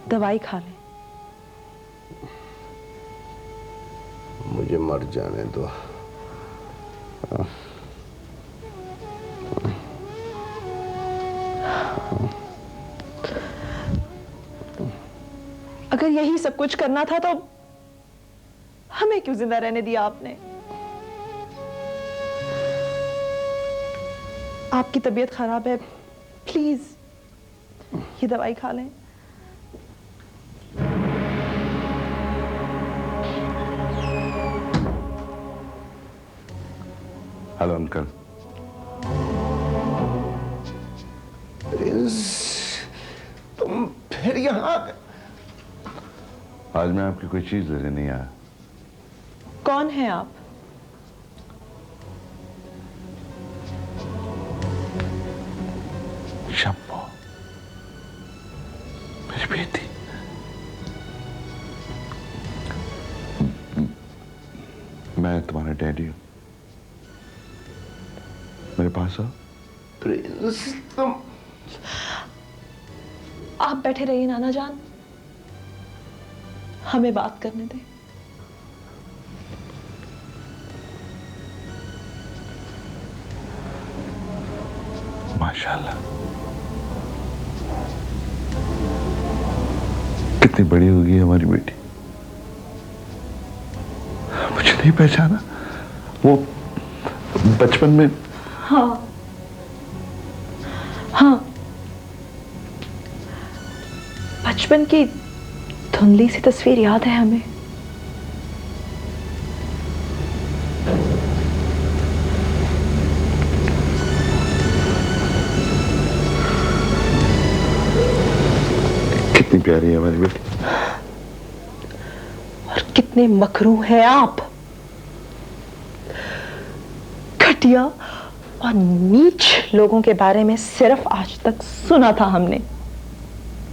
दवाई खा लें। मुझे मर जाने दो। अगर यही सब कुछ करना था तो हमें क्यों जिंदा रहने दिया आपने? आपकी तबीयत खराब है, प्लीज ये दवाई खा लें। Hello uncle. प्रिंस, तुम फिर यहाँ? आज मैं आपकी कोई चीज लेने नहीं आया। कौन है आप? शम्पो, मेरी बेटी। मैं तुम्हारा डैडी हूं, मेरे पास आओ। प्रिंस, तुम आप बैठे रहिए नाना जान, हमें बात करने दें। माशाल्लाह, कितनी बड़ी होगी हमारी बेटी। मुझे नहीं पहचाना? वो बचपन में। हाँ हाँ, बचपन की धुंधली सी तस्वीर याद है हमें। कितनी प्यारी है हमारी बेटी। और कितने मकरू हैं आप। घटिया और नीच लोगों के बारे में सिर्फ आज तक सुना था हमने,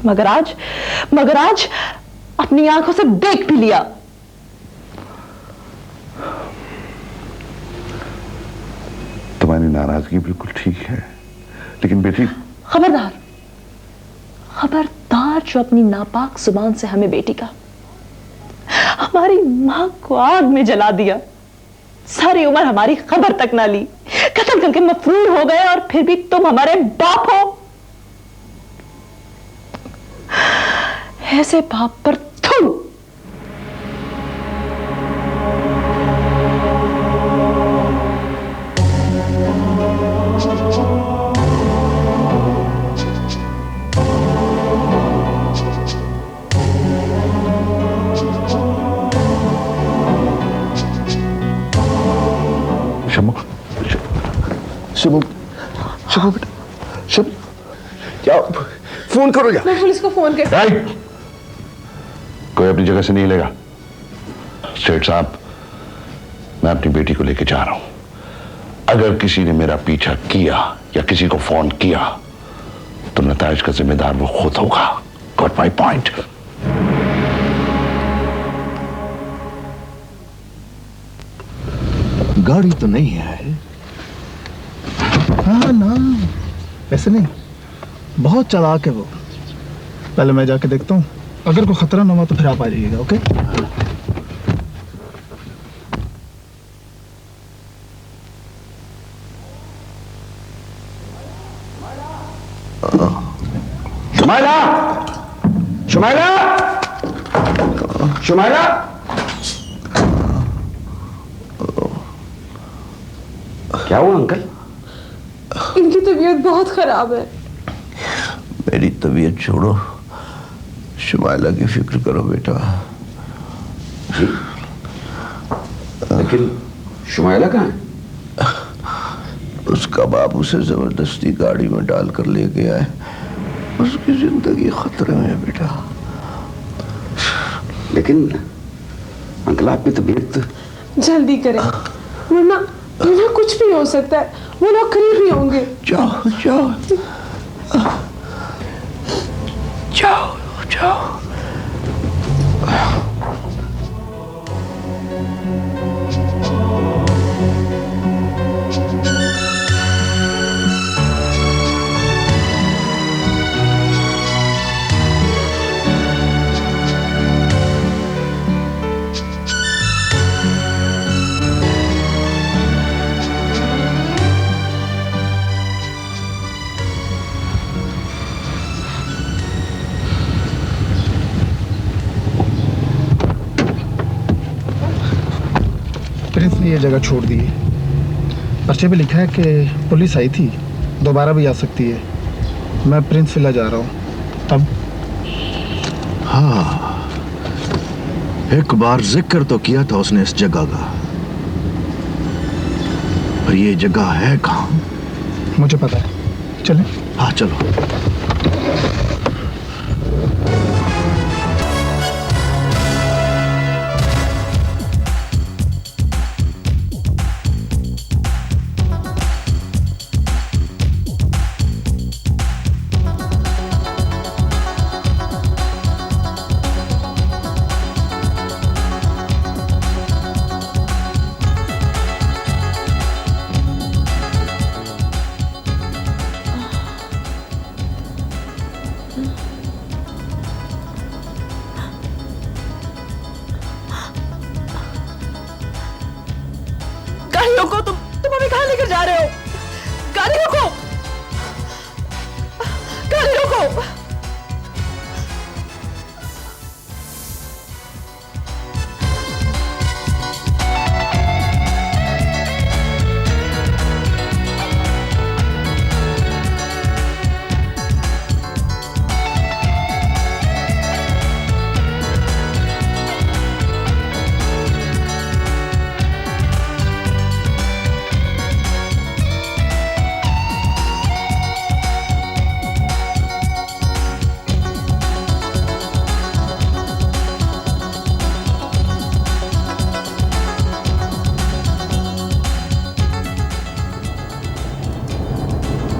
मगर आज अपनी आंखों से देख भी लिया। तुम्हारी नाराजगी बिल्कुल ठीक है, लेकिन बेटी। खबरदार खबरदार, जो अपनी नापाक जुबान से हमें बेटी का, हमारी मां को आग में जला दिया, सारी उम्र हमारी खबर तक ना ली, कत्ल करके मफरूर हो गए, और फिर भी तुम हमारे बाप हो। ऐसे बाप पर थू। शम्मू, शम्मू, शम्मू बेटा, शम्मू, जाओ फोन करो। जा, मैं पुलिस को फोन कर। कोई अपनी जगह से नहीं लेगा। सेठ साहब, मैं अपनी बेटी को लेके जा रहा हूं। अगर किसी ने मेरा पीछा किया या किसी को फोन किया तो नताइज का जिम्मेदार वो खुद होगा। Got my point? गाड़ी तो नहीं है। हाँ ना, ऐसे नहीं, बहुत चालाक है वो। पहले मैं जाके देखता हूँ, अगर कोई खतरा ना हुआ तो फिर आप आ जाइएगा। ओके? शुमाइला, शुमाइला, शुमाइला। क्या हुआ अंकल? इनकी तबीयत बहुत खराब है। मेरी तबीयत छोड़ो, शुमाइला की फिक्र करो बेटा। जी, लेकिन शुमाइला कहाँ है? उसका बाप उसे जबरदस्ती गाड़ी में डालकर ले गया है। उसकी जिंदगी खतरे में है बेटा। लेकिन अंकल, आपकी तबीयत। जल्दी करें, वरना कुछ भी हो सकता है। वो लोग करीब ही होंगे। जाओ जाओ जाओ जाओ। प्रिंस ने ये जगह छोड़ दी है। पर्चे पे लिखा है कि पुलिस आई थी, दोबारा भी आ सकती है। मैं प्रिंस विला जा रहा हूँ। अब हाँ, एक बार जिक्र तो किया था उसने इस जगह का, पर ये जगह है कहाँ? मुझे पता है, चलें। हाँ चलो। गाड़ी रोको, तुम अभी कहां लेकर जा रहे हो? गाड़ी रोको, गाड़ी रोको।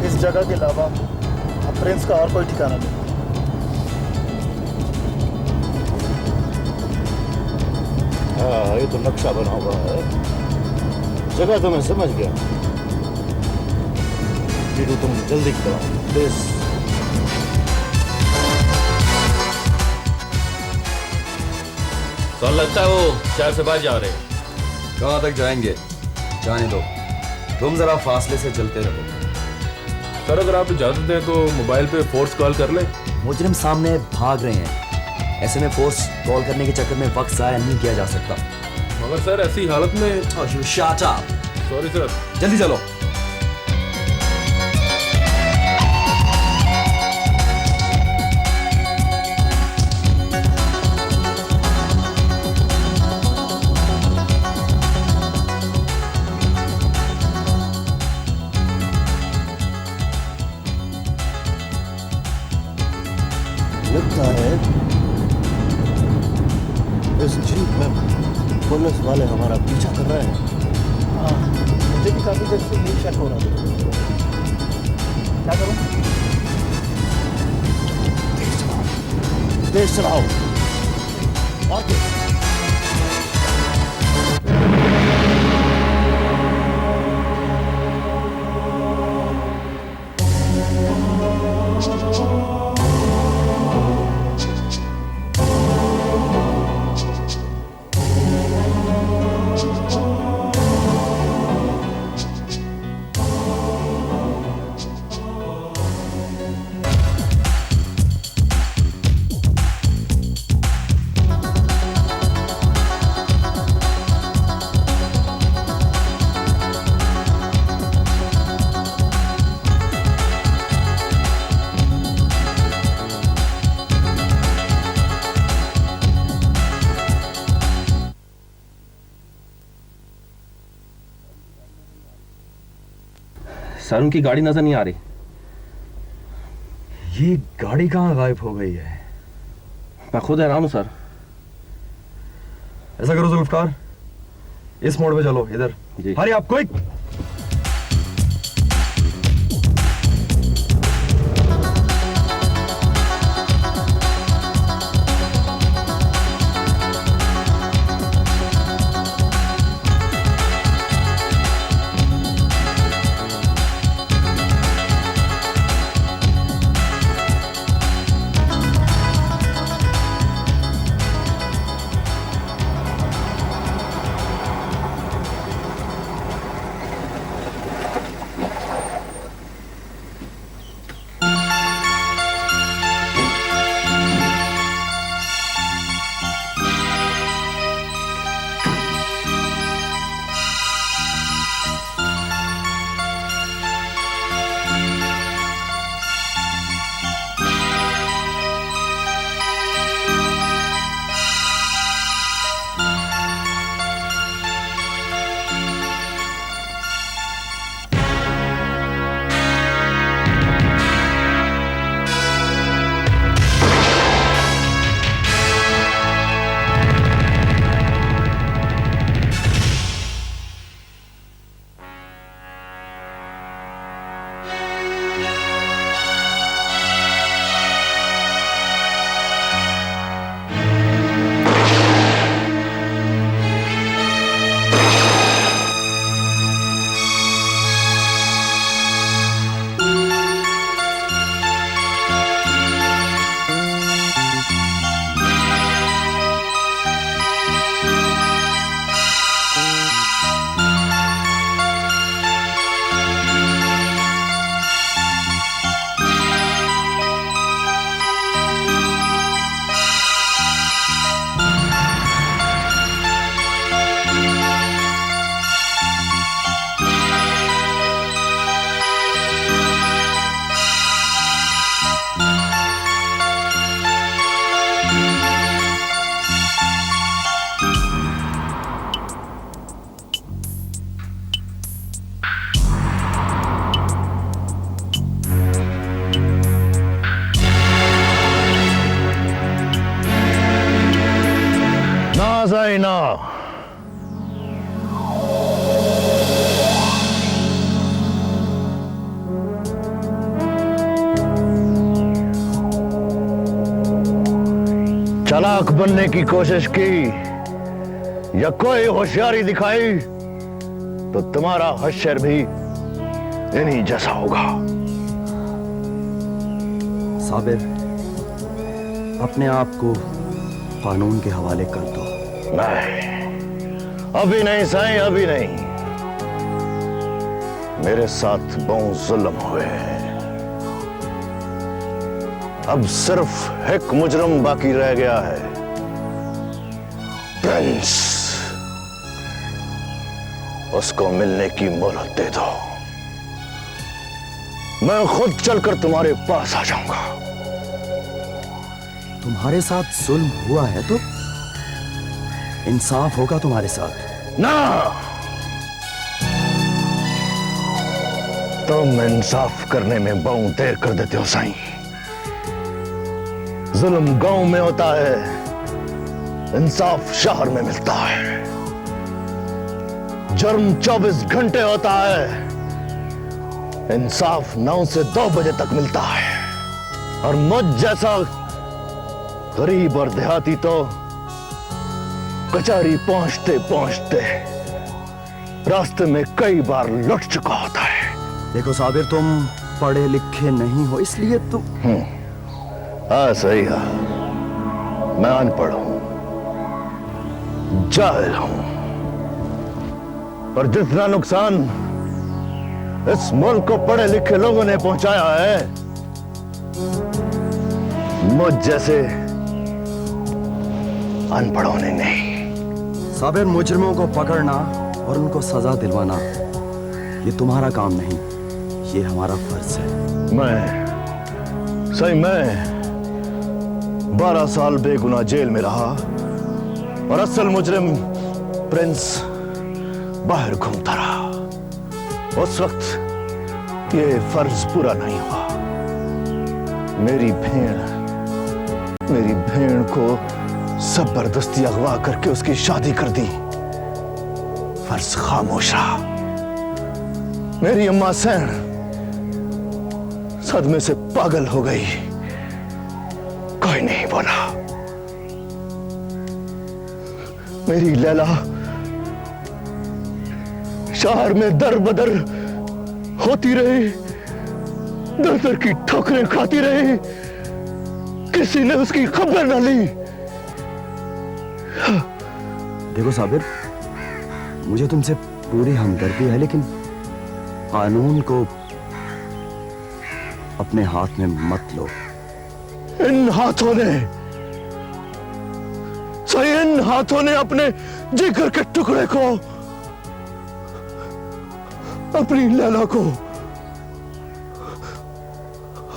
इस जगह के अलावा अब प्रिंस का और कोई ठिकाना नहीं। हाँ, ये तो नक्शा बना हुआ है, जगह तो मैं समझ गया। टीटू तुम जल्दी करो प्लीज। तो लगता है वो शहर से बाहर जा रहे हैं। कहाँ तक जाएंगे? जाने दो, तुम जरा फासले से चलते रहो। सर अगर आप इजाजत दें तो मोबाइल पे फोर्स कॉल कर ले। मुजरिम सामने भाग रहे हैं, ऐसे में फोर्स कॉल करने के चक्कर में वक्त जाया नहीं किया जा सकता। मगर सर ऐसी हालत में। Shut up. Sorry sir. जल्दी चलो। लगता है इस जीप में पुलिस वाले हमारा पीछा कर रहे हैं। हाँ, मुझे भी काफी देर से यही शक हो रहा था। क्या करूं? तेज चलाओ और तेज। सर उनकी गाड़ी नजर नहीं आ रही। ये गाड़ी कहाँ गायब हो गई है? मैं खुद हैरान हूं सर। ऐसा करो जुल्फकार, इस मोड़ पे चलो, इधर। हरी आप क्विक। साई ना। चालाक बनने की कोशिश की या कोई होशियारी दिखाई तो तुम्हारा हश्र भी इन्हीं जैसा होगा। साबिर, अपने आप को कानून के हवाले कर दो। नहीं, अभी नहीं साईं, अभी नहीं। मेरे साथ बहुत जुल्म हुए। अब सिर्फ एक मुजरम बाकी रह गया है, प्रिंस। उसको मिलने की मोहलत दे दो, मैं खुद चलकर तुम्हारे पास आ जाऊंगा। तुम्हारे साथ जुल्म हुआ है तो इंसाफ होगा तुम्हारे साथ। ना, तुम इंसाफ करने में बहुत देर कर देते हो साईं। जुल्म गांव में होता है, इंसाफ शहर में मिलता है। जुर्म 24 घंटे होता है, इंसाफ 9 से 2 बजे तक मिलता है। और मुझ जैसा गरीब और देहाती तो कचहरी पहुंचते पहुंचते रास्ते में कई बार लुट चुका होता है। देखो साबिर, तुम पढ़े लिखे नहीं हो, इसलिए तुम हाँ सही है, मैं अनपढ़ हूं, जाहिल हूं, पर जितना नुकसान इस मुल्क को पढ़े लिखे लोगों ने पहुंचाया है, मुझ जैसे अनपढ़ों ने नहीं। साबिर, मुजरिमों को पकड़ना और उनको सजा दिलवाना ये तुम्हारा काम नहीं, ये हमारा फर्ज है। मैं 12 साल बेगुनाह जेल में रहा और असल मुजरिम प्रिंस बाहर घूमता रहा। उस वक्त ये फर्ज पूरा नहीं हुआ। मेरी भेड़ को जबरदस्ती अगवा करके उसकी शादी कर दी, फर्ज खामोश रहा। मेरी अम्मा सैन सदमे से पागल हो गई, कोई नहीं बोला। मेरी लैला शहर में दर बदर होती रही, दर दर की ठोकरें खाती रही, किसी ने उसकी खबर न ली। देखो साबिर, मुझे तुमसे पूरी हमदर्दी है, लेकिन कानून को अपने हाथ में मत लो। इन हाथों ने अपने जिगर के टुकड़े को, अपनी लैला को,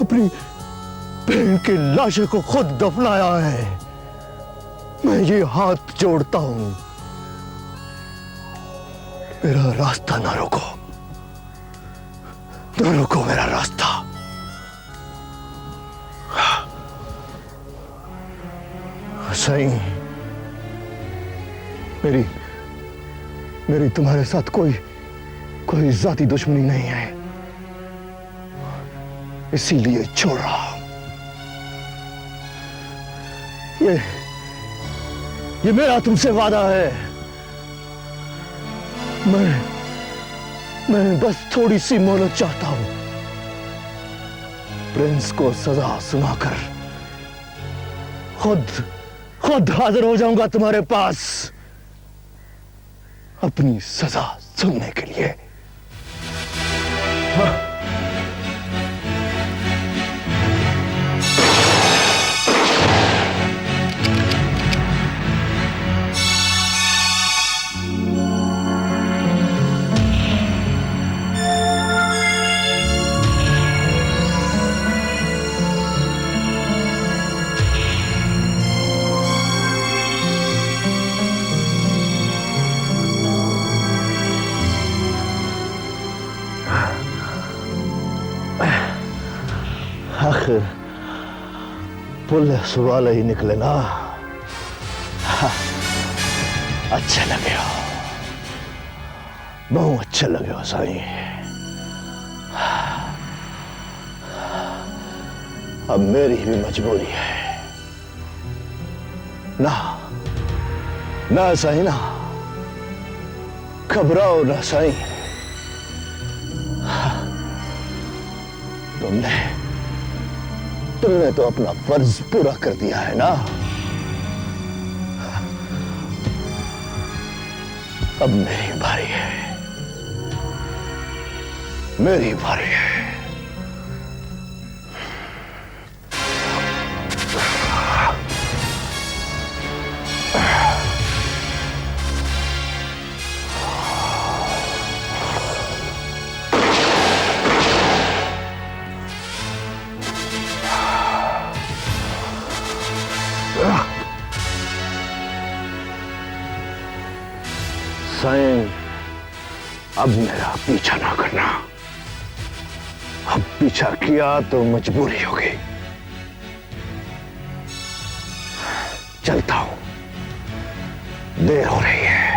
अपनी बहन की लाशों को खुद दफनाया है। मैं ये हाथ जोड़ता हूं, मेरा रास्ता ना रोको, ना रोको मेरा रास्ता। सही, मेरी तुम्हारे साथ कोई जाती दुश्मनी नहीं है, इसीलिए छोड़ रहा हूं। ये मेरा तुमसे वादा है। मैं बस थोड़ी सी मोहलत चाहता हूं। प्रिंस को सजा सुनाकर खुद हाजिर हो जाऊंगा तुम्हारे पास अपनी सजा सुनने के लिए। आखिर पुलिस वाले ही निकले ना। अच्छा लगे हो, बहुत अच्छा लगे हो साईं। अब मेरी भी मजबूरी है ना, ना साईं ना, घबराओ ना साईं। तुमने तो अपना फर्ज पूरा कर दिया है ना। अब मेरी बारी है, मेरी बारी है। साईं, अब मेरा पीछा ना करना। अब पीछा किया तो मजबूरी होगी। चलता हूं, देर हो रही है।